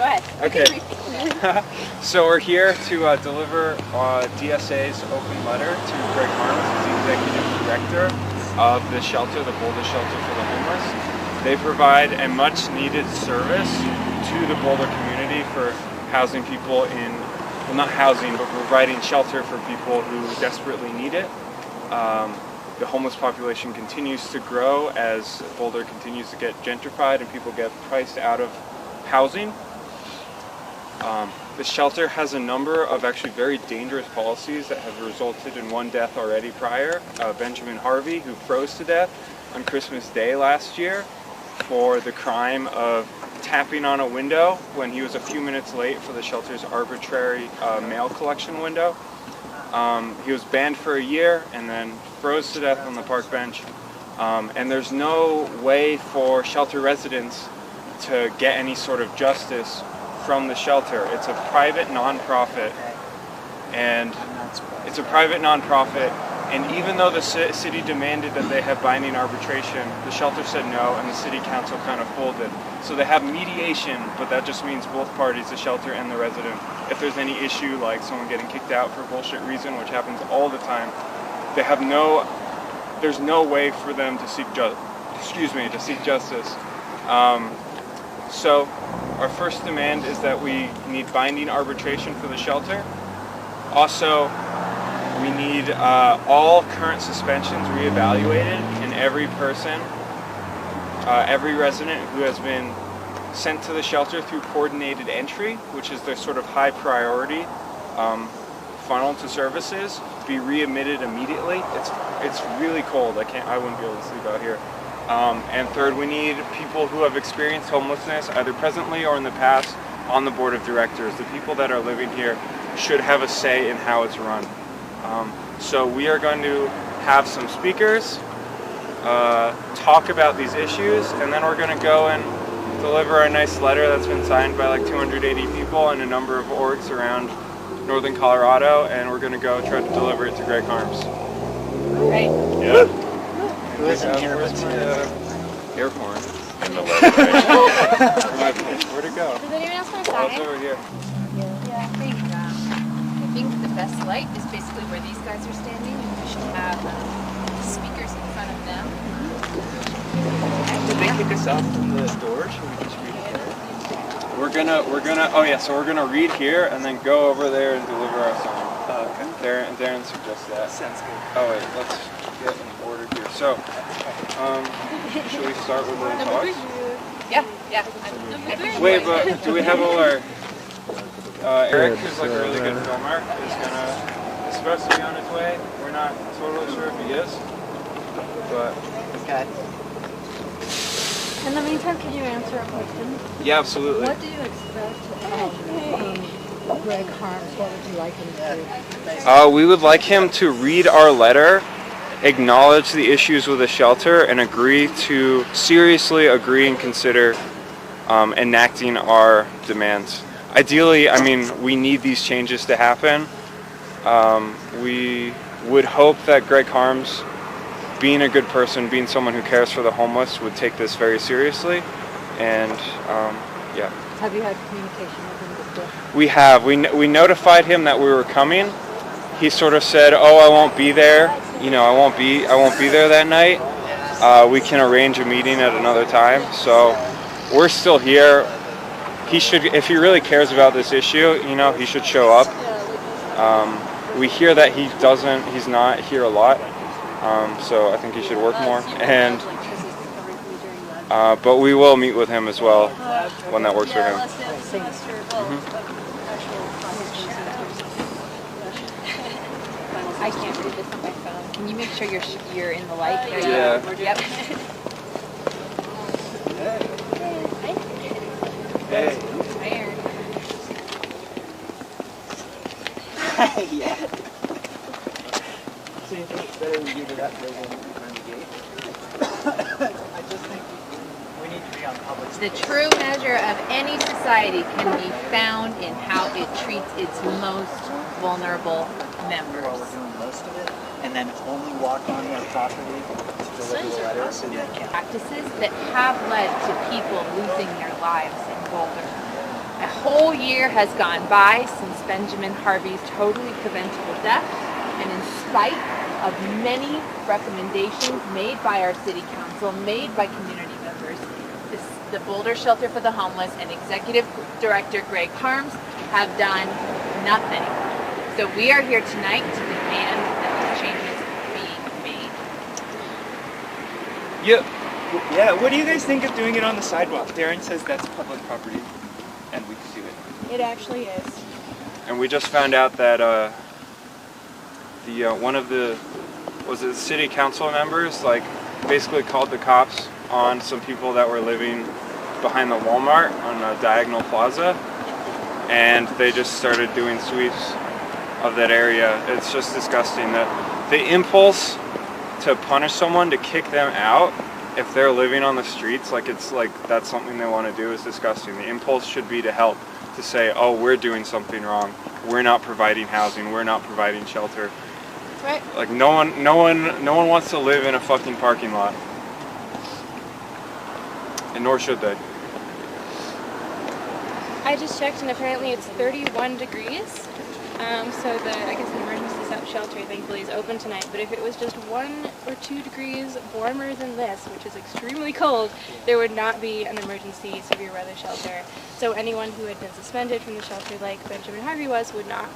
Go ahead. Okay. So we're here to deliver DSA's open letter to Greg Harms, who's the executive director of the shelter, the Boulder Shelter for the Homeless. They provide a much needed service to the Boulder community for housing people in, well, not housing, but providing shelter for people who desperately need it. The homeless population continues to grow as Boulder continues to get gentrified and people get priced out of housing. The shelter has a number of actually very dangerous policies that have resulted in one death already prior. Benjamin Harvey, who froze to death on Christmas Day last year for the crime of tapping on a window when he was a few minutes late for the shelter's arbitrary mail collection window. He was banned for a year and then froze to death on the park bench. And there's no way for shelter residents to get any sort of justice from the shelter. It's a private nonprofit, and even though the city demanded that they have binding arbitration, the shelter said no, and the city council kind of folded. So they have mediation, but that just means both parties, the shelter and the resident, if there's any issue like someone getting kicked out for bullshit reason, which happens all the time, they have there's no way for them to seek justice. So our first demand is that we need binding arbitration for the shelter. Also, we need all current suspensions reevaluated, and every person, every resident who has been sent to the shelter through coordinated entry, which is their sort of high priority funnel to services, be readmitted immediately. It's really cold. I wouldn't be able to sleep out here. And third, we need people who have experienced homelessness, either presently or in the past, on the board of directors. The people that are living here should have a say in how it's run. So we are going to have some speakers talk about these issues, and then we're going to go and deliver a nice letter that's been signed by like 280 people and a number of orgs around northern Colorado, and we're going to go try to deliver it to Greg Harms. Right. Yeah. Who isn't here but air horn. in the letter, right? Where'd it go? Does anyone else want to Oh, sign it's it? over here. Yeah, I think the best light is basically where these guys are standing, and we should have speakers in front of them. Did they kick us out from the door? Should we just read it there? So we're gonna read here and then go over there and deliver our song. Okay. Darren suggests that. Sounds good. Oh wait, let's get in order here. So, should we start with the talks? Yeah. Wait, but do we have all our... Eric, who's like a really good filmer, is supposed to be on his way. We're not totally sure if he is, but... Okay. In the meantime, can you answer a question? Yeah, absolutely. What do you expect from Greg Harms? What would you like him to do? We would like him to read our letter, acknowledge the issues with the shelter, and seriously agree and consider enacting our demands. Ideally, I mean, we need these changes to happen. We would hope that Greg Harms, being a good person, being someone who cares for the homeless, would take this very seriously. And yeah. Have you had communication with him before? We have. We notified him that we were coming. He sort of said, "Oh, I won't be there. You know, I won't be there that night. We can arrange a meeting at another time." So we're still here. He should, if he really cares about this issue, you know, he should show up. We hear that he's not here a lot. So I think he should work more. And but we will meet with him as well when that works for him. I can't read this on my phone. Can you make sure you're in the light? Yeah. Yep. Hey. Yeah. So you think it's better we give it that building behind the gate? I just think we need to be on public The space. true measure of any society can be found in how it treats its most vulnerable members. While we're doing most of it, and then only walk on their property to deliver the letters and then camp. Practices that have led to people losing their lives in Boulder. A whole year has gone by since Benjamin Harvey's totally preventable death, and in spite of many recommendations made by our city council, made by community members, the Boulder Shelter for the Homeless and Executive Director Greg Harms have done nothing. So we are here tonight to demand that these changes be made. Yeah, what do you guys think of doing it on the sidewalk? Darren says that's public property and we could do it. It actually is. And we just found out that one of the city council members like basically called the cops on some people that were living behind the Walmart on Diagonal Plaza, and they just started doing sweeps of that area. It's just disgusting that the impulse to punish someone, to kick them out if they're living on the streets, like it's like that's something they want to do, is disgusting. The impulse should be to help, to say, oh, we're doing something wrong, we're not providing housing, we're not providing shelter. Right. Like no one wants to live in a fucking parking lot, and nor should they. I just checked and apparently it's 31 degrees. So the emergency shelter thankfully is open tonight, but if it was just 1 or 2 degrees warmer than this, which is extremely cold, there would not be an emergency severe weather shelter. So anyone who had been suspended from the shelter like Benjamin Harvey was would not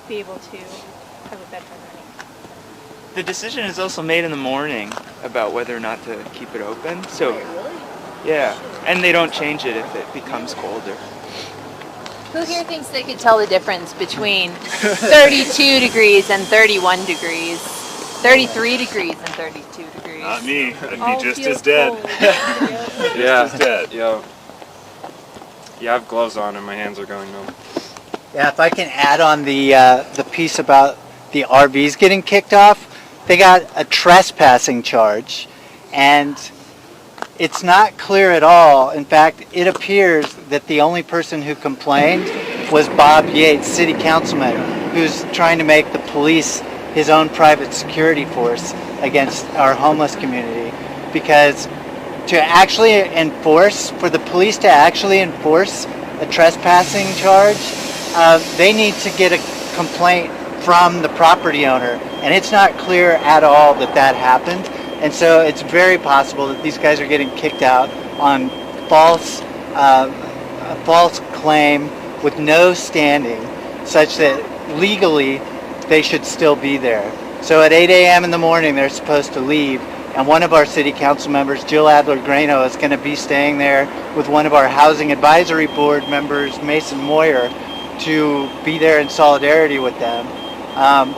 be able to have a bedtime running. The decision is also made in the morning about whether or not to keep it open. So, yeah, and they don't change it if it becomes colder. Who here thinks they could tell the difference between 32 degrees and 31 degrees, 33 degrees and 32 degrees? Not me. I'd All be just feel as dead. cold. Yeah, Just as dead. yeah. Yeah, I have gloves on and my hands are going numb. Yeah, if I can add on the piece about the RVs getting kicked off, they got a trespassing charge, and it's not clear at all. In fact, it appears that the only person who complained was Bob Yates, city councilman, who's trying to make the police his own private security force against our homeless community. Because to actually enforce, for the police to actually enforce a trespassing charge, they need to get a complaint from the property owner, and it's not clear at all that that happened. And so it's very possible that these guys are getting kicked out on a false claim with no standing, such that legally they should still be there. So at 8 a.m. in the morning they're supposed to leave, and one of our city council members, Jill Adler-Grano, is going to be staying there with one of our housing advisory board members, Mason Moyer, to be there in solidarity with them.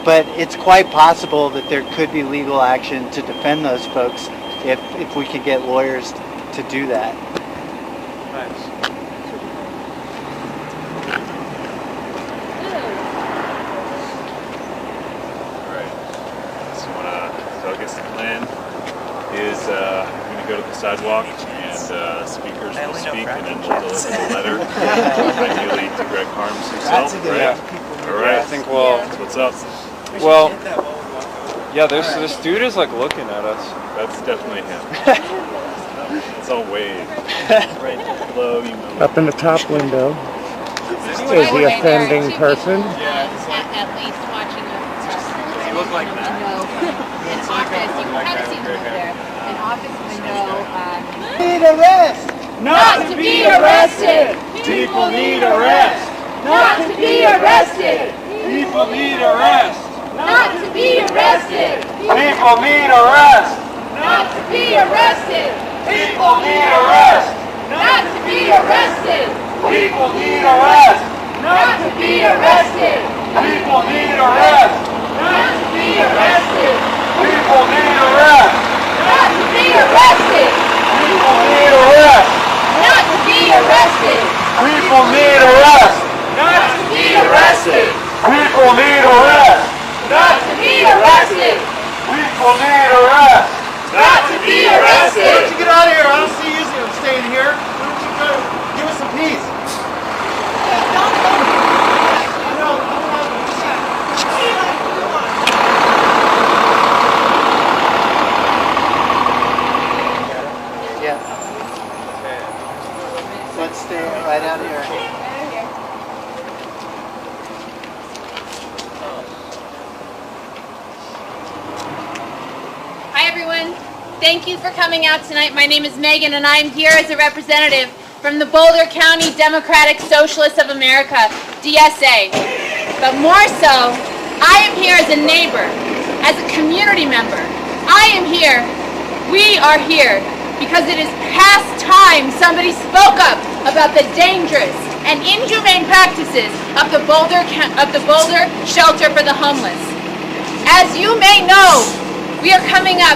But it's quite possible that there could be legal action to defend those folks if we could get lawyers to do that. Nice. Alright. So I guess the plan is we're going to go to the sidewalk and speakers will speak and then we'll deliver the letter ideally to Greg Harms himself, right? Alright. I think we'll. That's what's up. Well, yeah, this dude is like looking at us. That's definitely him. It's all wave. Right below you. Up in the top window is the offending person. At least watching us. He looked like that. In office, you can kind of see him over there. In office, I know. Need arrest! Not to be arrested! People need arrest! Not to be arrested! People need arrest! Not to be arrested! People need arrest! Not to be arrested! People need arrest! Not to be arrested! People need arrest! Not to be arrested! People need arrest! Not to be arrested! People need arrest! Not to be arrested! People need arrest! Not to be arrested! People need arrest! Not to be arrested! People need arrest! Not to be arrested! People need arrest! Not to be arrested! Why don't you get out of here? I don't see you staying here. Why don't you go give us some peace? Yeah. Let's stay right out here. everyone. Thank you for coming out tonight. My name is Megan, and I am here as a representative from the Boulder County Democratic Socialists of America, DSA. But more so, I am here as a neighbor, as a community member. I am here, we are here, because it is past time somebody spoke up about the dangerous and inhumane practices of the Boulder Shelter for the Homeless. As you may know, we are coming up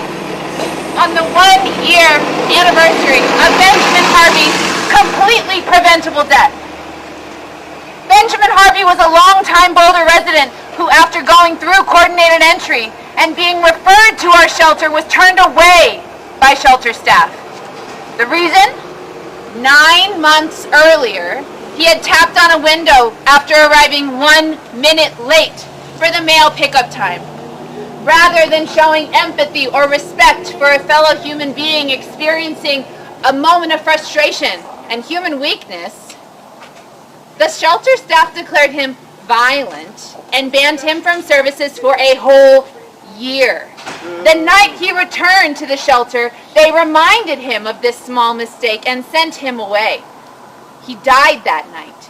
on the 1-year anniversary of Benjamin Harvey's completely preventable death. Benjamin Harvey was a longtime Boulder resident who, after going through coordinated entry and being referred to our shelter, was turned away by shelter staff. The reason? 9 months earlier, he had tapped on a window after arriving 1 minute late for the mail pickup time. Rather than showing empathy or respect for a fellow human being experiencing a moment of frustration and human weakness, the shelter staff declared him violent and banned him from services for a whole year. The night he returned to the shelter, they reminded him of this small mistake and sent him away. He died that night,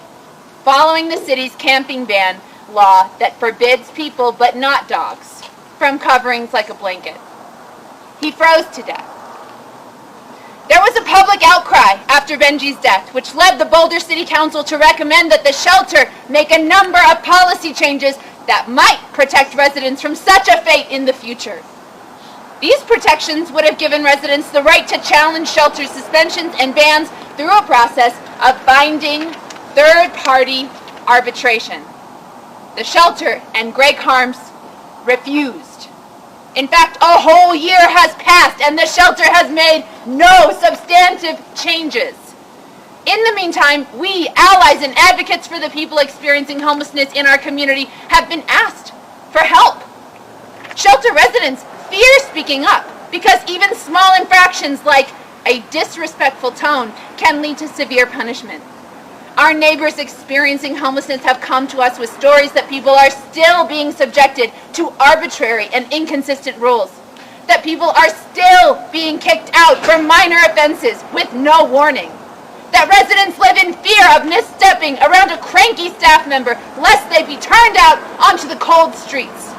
following the city's camping ban law that forbids people, but not dogs, from coverings like a blanket. He froze to death. There was a public outcry after Benji's death, which led the Boulder City Council to recommend that the shelter make a number of policy changes that might protect residents from such a fate in the future. These protections would have given residents the right to challenge shelter suspensions and bans through a process of binding third-party arbitration. The shelter and Greg Harms refused. In fact, a whole year has passed and the shelter has made no substantive changes. In the meantime, we, allies and advocates for the people experiencing homelessness in our community, have been asked for help. Shelter residents fear speaking up because even small infractions like a disrespectful tone can lead to severe punishment. Our neighbors experiencing homelessness have come to us with stories that people are still being subjected to arbitrary and inconsistent rules, that people are still being kicked out for minor offenses with no warning, that residents live in fear of misstepping around a cranky staff member lest they be turned out onto the cold streets.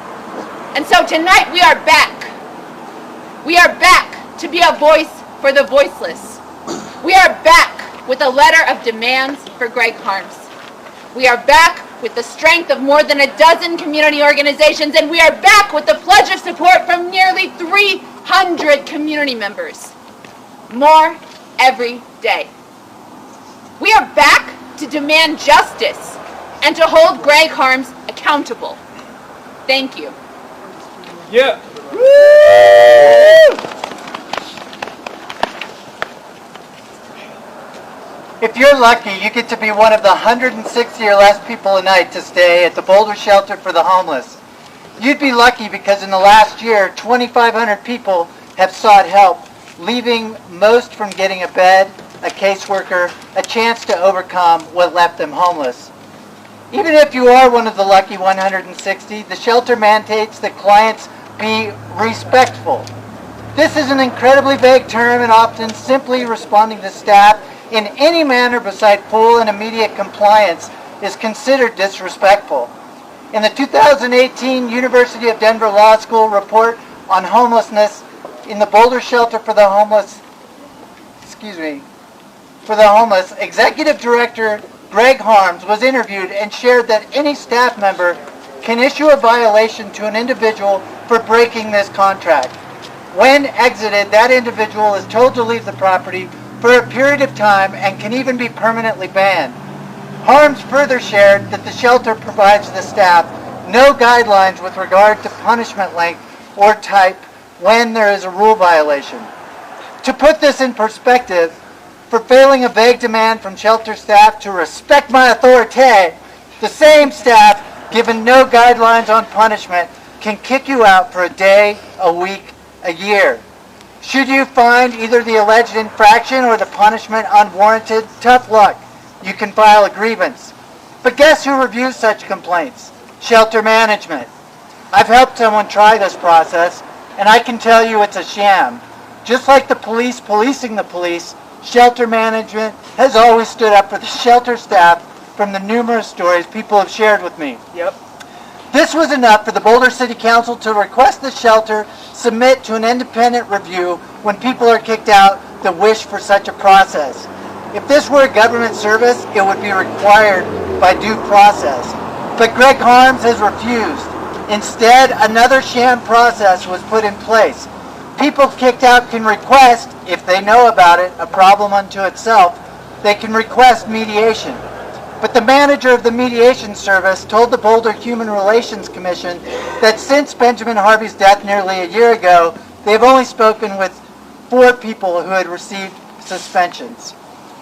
And so tonight we are back. We are back to be a voice for the voiceless. We are back with a letter of demands for Greg Harms. We are back with the strength of more than a dozen community organizations, and we are back with the pledge of support from nearly 300 community members. More every day. We are back to demand justice and to hold Greg Harms accountable. Thank you. Yeah. If you're lucky, you get to be one of the 160 or less people a night to stay at the Boulder Shelter for the Homeless. You'd be lucky because in the last year, 2,500 people have sought help, leaving most from getting a bed, a caseworker, a chance to overcome what left them homeless. Even if you are one of the lucky 160, the shelter mandates that clients be respectful. This is an incredibly vague term, and often simply responding to staff in any manner beside full and immediate compliance is considered disrespectful. In the 2018 University of Denver Law School report on homelessness in the Boulder Shelter for the Homeless, Executive Director Greg Harms was interviewed and shared that any staff member can issue a violation to an individual for breaking this contract. When exited, that individual is told to leave the property for a period of time and can even be permanently banned. Harms further shared that the shelter provides the staff no guidelines with regard to punishment length or type when there is a rule violation. To put this in perspective, for failing a vague demand from shelter staff to respect my authority, the same staff, given no guidelines on punishment, can kick you out for a day, a week, a year. Should you find either the alleged infraction or the punishment unwarranted, tough luck. You can file a grievance. But guess who reviews such complaints? Shelter management. I've helped someone try this process. and I can tell you it's a sham. Just like the police policing the police, shelter management has always stood up for the shelter staff from the numerous stories people have shared with me. Yep. This was enough for the Boulder City Council to request the shelter submit to an independent review when people are kicked out that wish for such a process. If this were a government service, it would be required by due process. But Greg Harms has refused. Instead, another sham process was put in place. People kicked out can request, if they know about it, a problem unto itself, they can request mediation. But the manager of the mediation service told the Boulder Human Relations Commission that since Benjamin Harvey's death nearly a year ago, they've only spoken with 4 people who had received suspensions.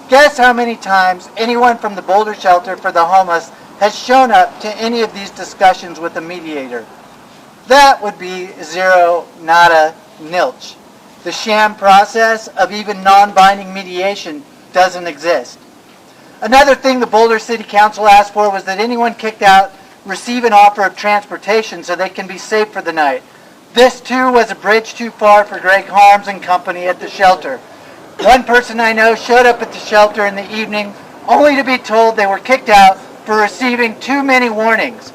Guess how many times anyone from the Boulder Shelter for the Homeless has shown up to any of these discussions with a mediator? That would be 0, nada, nilch. The sham process of even non-binding mediation doesn't exist. Another thing the Boulder City Council asked for was that anyone kicked out receive an offer of transportation so they can be safe for the night. This too was a bridge too far for Greg Harms and company at the shelter. One person I know showed up at the shelter in the evening only to be told they were kicked out for receiving too many warnings.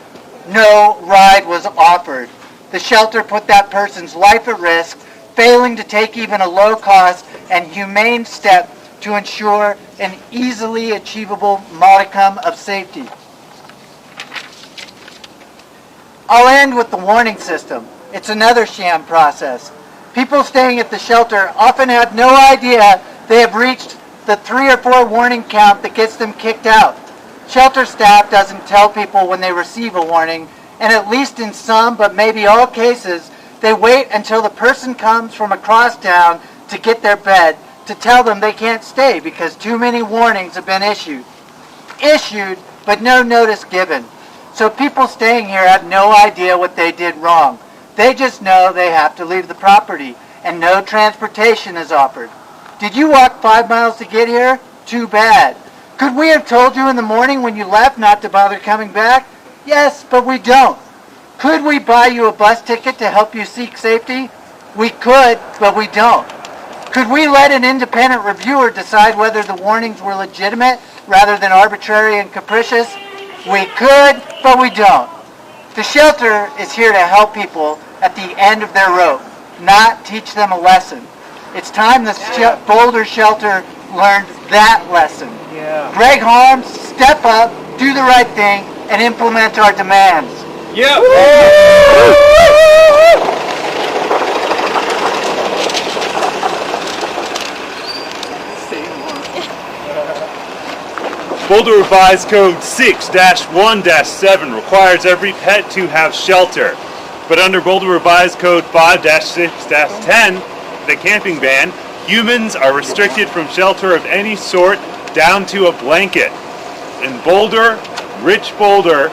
No ride was offered. The shelter put that person's life at risk, failing to take even a low-cost and humane step to ensure an easily achievable modicum of safety. I'll end with the warning system. It's another sham process. People staying at the shelter often have no idea they have reached the 3 or 4 warning count that gets them kicked out. Shelter staff doesn't tell people when they receive a warning, and at least in some, but maybe all cases, they wait until the person comes from across town to get their bed to tell them they can't stay because too many warnings have been issued. Issued, but no notice given. So people staying here have no idea what they did wrong. They just know they have to leave the property, and no transportation is offered. Did you walk 5 miles to get here? Too bad. Could we have told you in the morning when you left not to bother coming back? Yes, but we don't. Could we buy you a bus ticket to help you seek safety? We could, but we don't. Could we let an independent reviewer decide whether the warnings were legitimate rather than arbitrary and capricious? We could, but we don't. The shelter is here to help people at the end of their rope, not teach them a lesson. It's time the Boulder shelter learned that lesson. Yeah. Greg Harms, step up, do the right thing, and implement our demands. Yep. Boulder Revised Code 6-1-7 requires every pet to have shelter. But under Boulder Revised Code 5-6-10, the camping ban, humans are restricted from shelter of any sort down to a blanket. In Boulder, rich Boulder,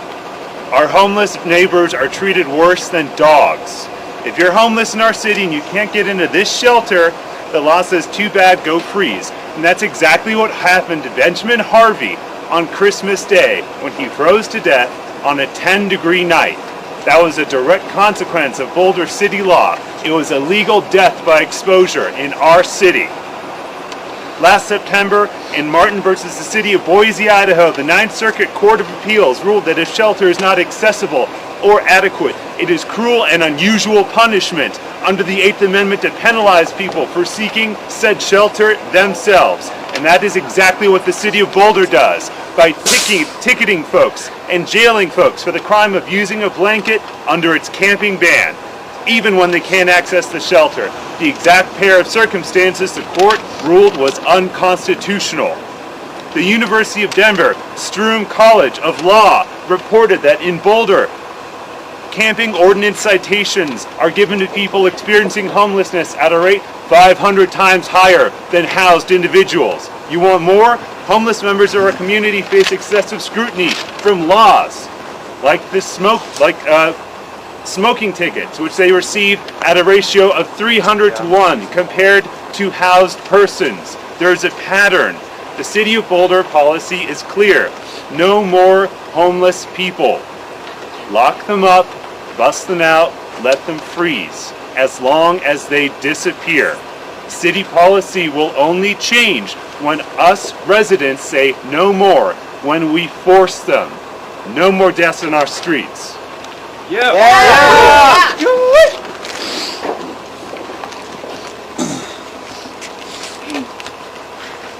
our homeless neighbors are treated worse than dogs. If you're homeless in our city and you can't get into this shelter, the law says too bad, go freeze. And that's exactly what happened to Benjamin Harvey on Christmas Day when he froze to death on a 10-degree night. That was a direct consequence of Boulder City law. It was a legal death by exposure in our city. Last September, in Martin versus the City of Boise, Idaho, the 9th Circuit Court of Appeals ruled that if shelter is not accessible or adequate, it is cruel and unusual punishment under the 8th Amendment to penalize people for seeking said shelter themselves. And that is exactly what the City of Boulder does by ticketing folks and jailing folks for the crime of using a blanket under its camping ban, even when they can't access the shelter. The exact pair of circumstances the court ruled was unconstitutional. The University of Denver Stroom College of Law reported that in Boulder, camping ordinance citations are given to people experiencing homelessness at a rate 500 times higher than housed individuals. You want more? Homeless members of our community face excessive scrutiny from laws like smoking tickets, which they receive at a ratio of 300 to 1 compared to housed persons. There's a pattern. The City of Boulder policy is clear. No more homeless people. Lock them up, bust them out, let them freeze as long as they disappear. City policy will only change when us residents say no more, when we force them. No more deaths in our streets.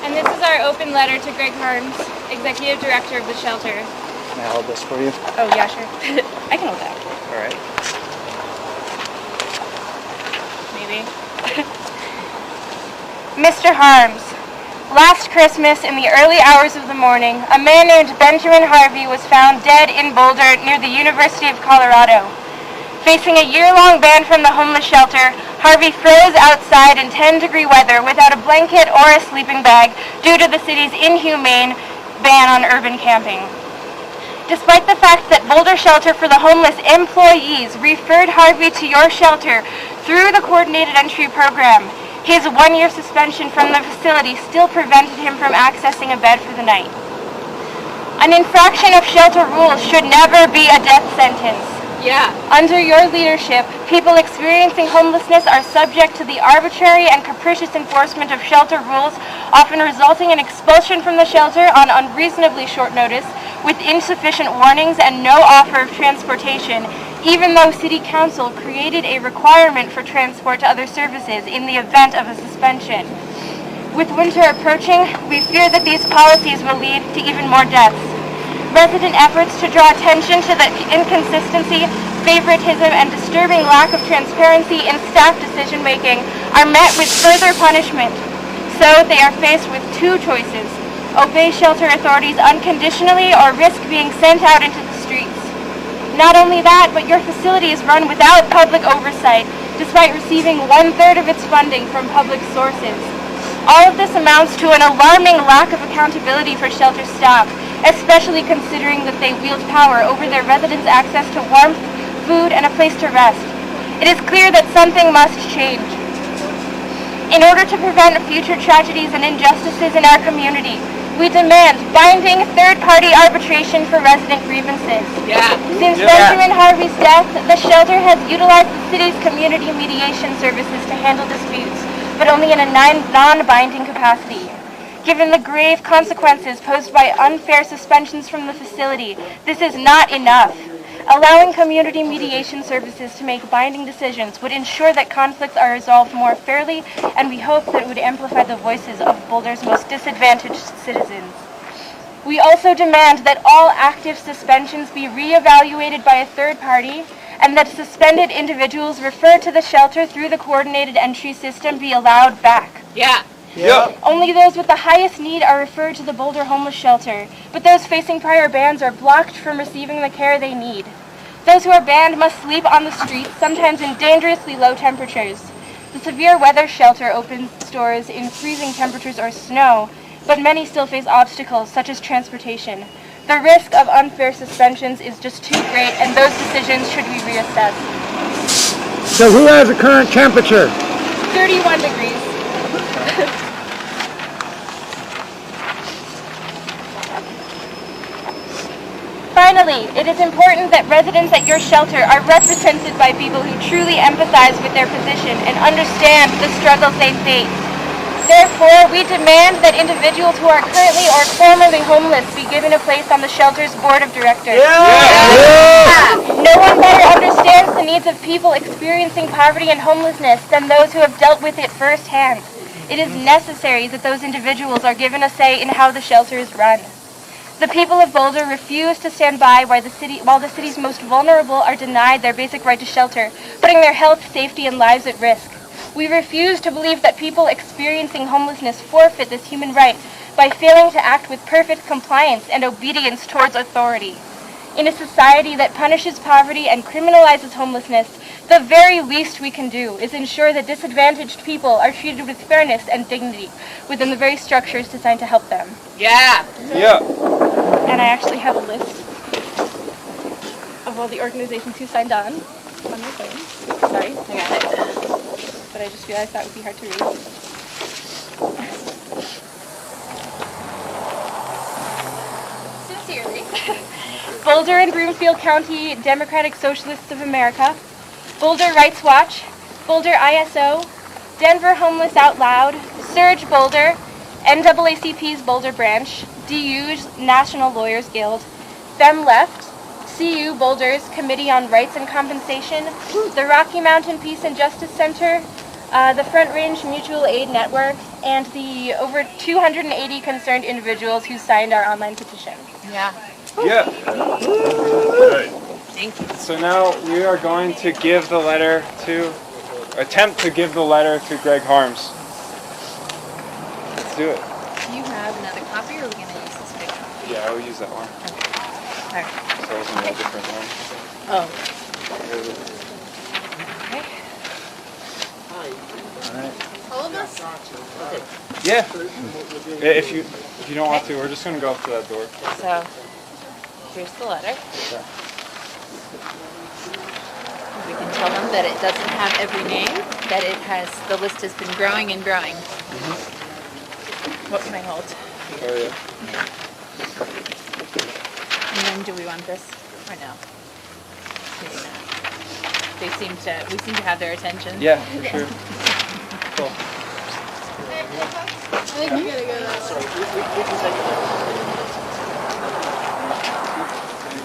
And this is our open letter to Greg Harms, Executive Director of the shelter. Can I hold this for you? Oh, yeah, sure. I can hold that. All right. Maybe. Mr. Harms, last Christmas in the early hours of the morning, a man named Benjamin Harvey was found dead in Boulder near the University of Colorado. Facing a year-long ban from the homeless shelter, Harvey froze outside in 10-degree weather without a blanket or a sleeping bag due to the city's inhumane ban on urban camping. Despite the fact that Boulder Shelter for the Homeless employees referred Harvey to your shelter through the Coordinated Entry Program, his one-year suspension from the facility still prevented him from accessing a bed for the night. An infraction of shelter rules should never be a death sentence. Yeah. Under your leadership, people experiencing homelessness are subject to the arbitrary and capricious enforcement of shelter rules, often resulting in expulsion from the shelter on unreasonably short notice, with insufficient warnings and no offer of transportation, even though City Council created a requirement for transport to other services in the event of a suspension. With winter approaching, we fear that these policies will lead to even more deaths. Resident efforts to draw attention to the inconsistency, favoritism, and disturbing lack of transparency in staff decision-making are met with further punishment. So they are faced with two choices: obey shelter authorities unconditionally or risk being sent out into the streets. Not only that, but your facility is run without public oversight, despite receiving 1/3 of its funding from public sources. All of this amounts to an alarming lack of accountability for shelter staff, especially considering that they wield power over their residents' access to warmth, food, and a place to rest. It is clear that something must change. In order to prevent future tragedies and injustices in our community, we demand binding third-party arbitration for resident grievances. Since Benjamin Harvey's death, the shelter has utilized the city's community mediation services to handle disputes, but only in a non-binding capacity. Given the grave consequences posed by unfair suspensions from the facility, this is not enough. Allowing community mediation services to make binding decisions would ensure that conflicts are resolved more fairly, and we hope that it would amplify the voices of Boulder's most disadvantaged citizens. We also demand that all active suspensions be re-evaluated by a third party, and that suspended individuals referred to the shelter through the coordinated entry system be allowed back. Only those with the highest need are referred to the Boulder Homeless Shelter, but those facing prior bans are blocked from receiving the care they need. Those who are banned must sleep on the streets, sometimes in dangerously low temperatures. The severe weather shelter opens doors in freezing temperatures or snow, but many still face obstacles such as transportation. The risk of unfair suspensions is just too great, and those decisions should be reassessed. So who has a current temperature? 31 degrees. Finally, it is important that residents at your shelter are represented by people who truly empathize with their position and understand the struggles they face. Therefore, we demand that individuals who are currently or formerly homeless be given a place on the shelter's board of directors. No one better understands the needs of people experiencing poverty and homelessness than those who have dealt with it firsthand. It is necessary that those individuals are given a say in how the shelter is run. The people of Boulder refuse to stand by while the city's most vulnerable are denied their basic right to shelter, putting their health, safety, and lives at risk. We refuse to believe that people experiencing homelessness forfeit this human right by failing to act with perfect compliance and obedience towards authority. In a society that punishes poverty and criminalizes homelessness, the very least we can do is ensure that disadvantaged people are treated with fairness and dignity within the very structures designed to help them. And I actually have a list of all the organizations who signed on my phone. Sorry, I got it. But I just realized that would be hard to read. Sincerely. Boulder and Broomfield County Democratic Socialists of America, Boulder Rights Watch, Boulder ISO, Denver Homeless Out Loud, Surge Boulder, NAACP's Boulder Branch, DU's National Lawyers Guild, Fem Left, CU Boulder's Committee on Rights and Compensation, the Rocky Mountain Peace and Justice Center, the Front Range Mutual Aid Network, and the over 280 concerned individuals who signed our online petition. Yeah. Yeah. Right. Thank you. So now we are going to give the letter to, attempt to give the letter to Greg Harms. Let's do it. Do you have another copy, or are we going to use this big copy? Yeah, I will use that one. Okay. All right. So it's a different one. Oh. Okay. All of us? Yeah. If you don't want to, we're just gonna go up to that door. So, here's the letter. Okay. We can tell them that it doesn't have every name, that it has, the list has been growing and growing. What can I hold? Oh yeah. And then do we want this or no? Maybe not. We seem to have their attention. Yeah, for sure. Cool. I think we gotta go that way. We can take it.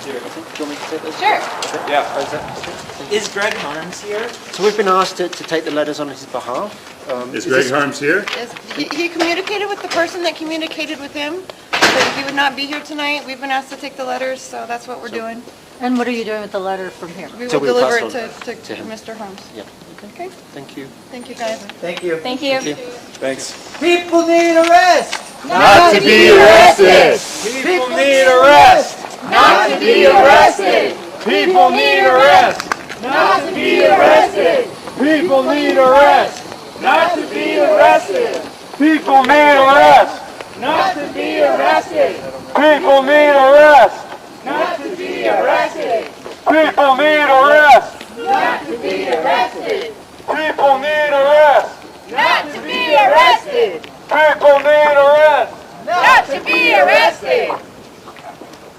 Do you want me to take those? Sure. Yeah. Is Greg Harms here? So we've been asked to take the letters on his behalf. Is Greg Harms here? Yes, he communicated with the person that communicated with him, that he would not be here tonight. We've been asked to take the letters, so that's what we're doing. And what are you doing with the letter from here? We So will we'll deliver pass it on to to him. Mr. Holmes. Yeah. Okay, Thank you. thank you guys. Thank you. Thank you. Thanks. People need a rest. Not to be arrested. People need a rest. Not to be arrested. People need a rest. Not to be arrested. People need a rest. Not to be arrested. People need a rest. Not to be arrested. People need a rest. Not to be arrested. People need a rest. Not to be arrested. People need a rest. Not to be arrested. People need a rest. Not to be arrested.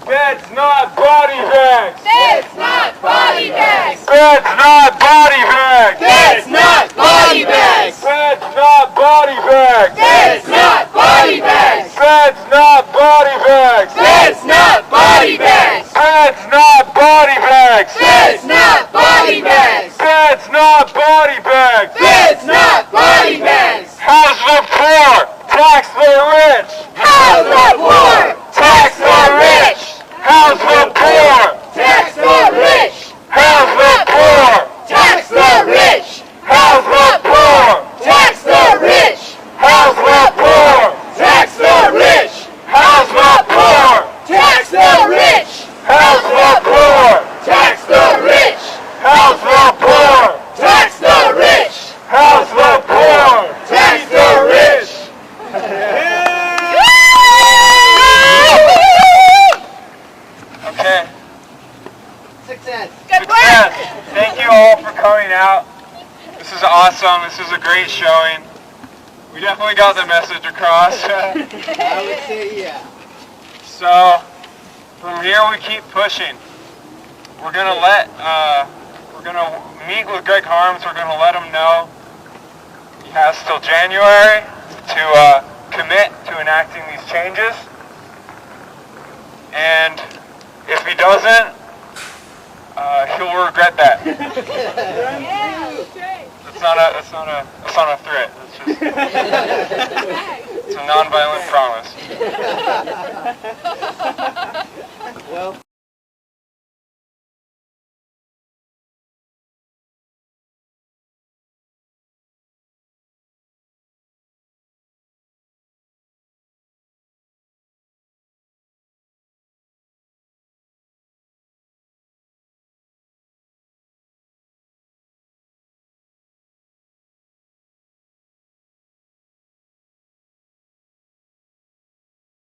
That's not body bags. That's not body bags. That's not body bags. That's not body bags. That's not body bags. That's not body bags. That's not body bags. That's not body bags. That's not body bags. That's not body bags. That's not body bags. That's not body bags. House the poor, tax the rich. House the poor. Tax the rich. House the poor. Tax the rich. House the poor. Tax the rich. House the poor. Tax the rich. House the poor. Tax the rich. House the poor. Tax the rich. House the poor. Tax the rich. House the poor. Tax the rich. House the poor. Tax the rich. Okay. Success. Good work. Yes. Thank you all for coming out. This is awesome. This is a great showing. We definitely got the message across. I would say yeah. So from here we keep pushing. We're gonna meet with Greg Harms. We're gonna let him know he has till January to commit to enacting these changes. And if he doesn't, he'll regret that. It's not a threat. It's just it's a non-violent promise. Well,